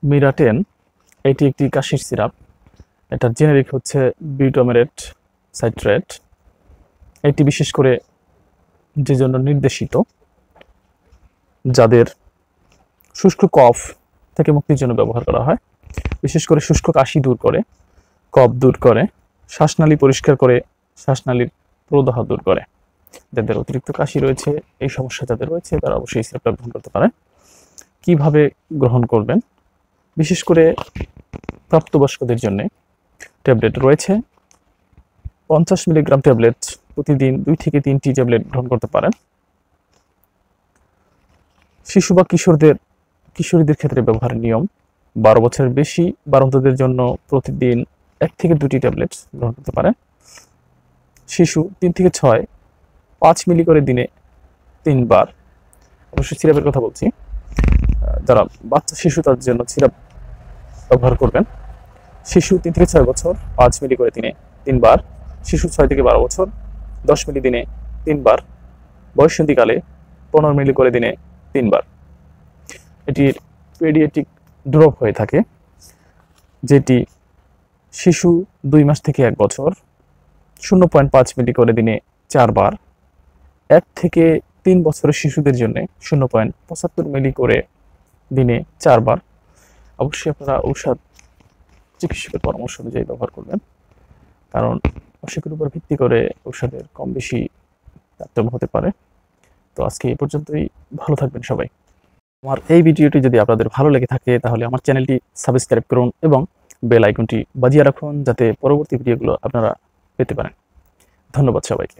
মিরাটেন এটি একটি কাশির সিরাপ। এটার জেনেরিক হচ্ছে বিউটামেরেট সাইট্রেট। এটি বিশেষ করে যে জন্য নির্দেশিত, যাদের শুষ্ক কফ থেকে মুক্তির জন্য ব্যবহার করা হয়। বিশেষ করে শুষ্ক কাশি দূর করে, কফ দূর করে, শ্বাসনালী পরিষ্কার করে, শ্বাসনালীর প্রদাহ দূর করে। যাদের অতিরিক্ত কাশি রয়েছে, এই সমস্যা যাদের রয়েছে, তারা অবশ্যই সিরাপটা গ্রহণ করতে পারেন। কিভাবে গ্রহণ করবেন? বিশেষ করে প্রাপ্তবয়স্কদের জন্য ট্যাবলেট রয়েছে। 50 মিলিগ্রাম ট্যাবলেট প্রতিদিন 2 থেকে 3টি ট্যাবলেট গ্রহণ করতে পারেন। শিশু বা কিশোরীদের ক্ষেত্রে ব্যবহারের নিয়ম 12 বছরের বেশি বাড়ন্তদের জন্য প্রতিদিন 1 থেকে 2টি ট্যাবলেট গ্রহণ করতে পারেন। শিশু 3 থেকে 6 5 মিলি করে দিনে 3 বার। অবশ্যই সিরাপের কথা বলছি। যারা বাচ্চা শিশু তাদের জন্য সিরাপ ব্যবহার করবেন। শিশু 3 থেকে 6 বছর 5 মিলি করে দিনে 3 বার। শিশু 6 থেকে 12 বছর 10 মিলি দিনে 3 বার। বয়ঃসন্ধিকালে 15 মিলি করে দিনে 3 বার। এটির পেডিয়াট্রিক ড্রপ হয়ে থাকে, যেটি শিশু 2 মাস থেকে 1 বছর 0.5 মিলি করে দিনে 4 বার। 1 থেকে 3 বছরের শিশুদের জন্য 0.75 মিলি করে দিনে 4 বার। অবশ্যই আপনারা ঔষধ চিকিৎসকের পরামর্শ অনুযায়ী ব্যবহার করবেন, কারণ অসুখের উপর ভিত্তি করে ঔষধের কম বেশি তারতম্য হতে পারে। তো আজকে এই পর্যন্তই। ভালো থাকবেন সবাই। আমার এই ভিডিওটি যদি আপনাদের ভালো লেগে থাকে তাহলে আমার চ্যানেলটি সাবস্ক্রাইব করুন এবং বেল আইকনটি বাজিয়ে রাখুন, যাতে পরবর্তী ভিডিওগুলো আপনারা পেতে পারেন। ধন্যবাদ সবাইকে।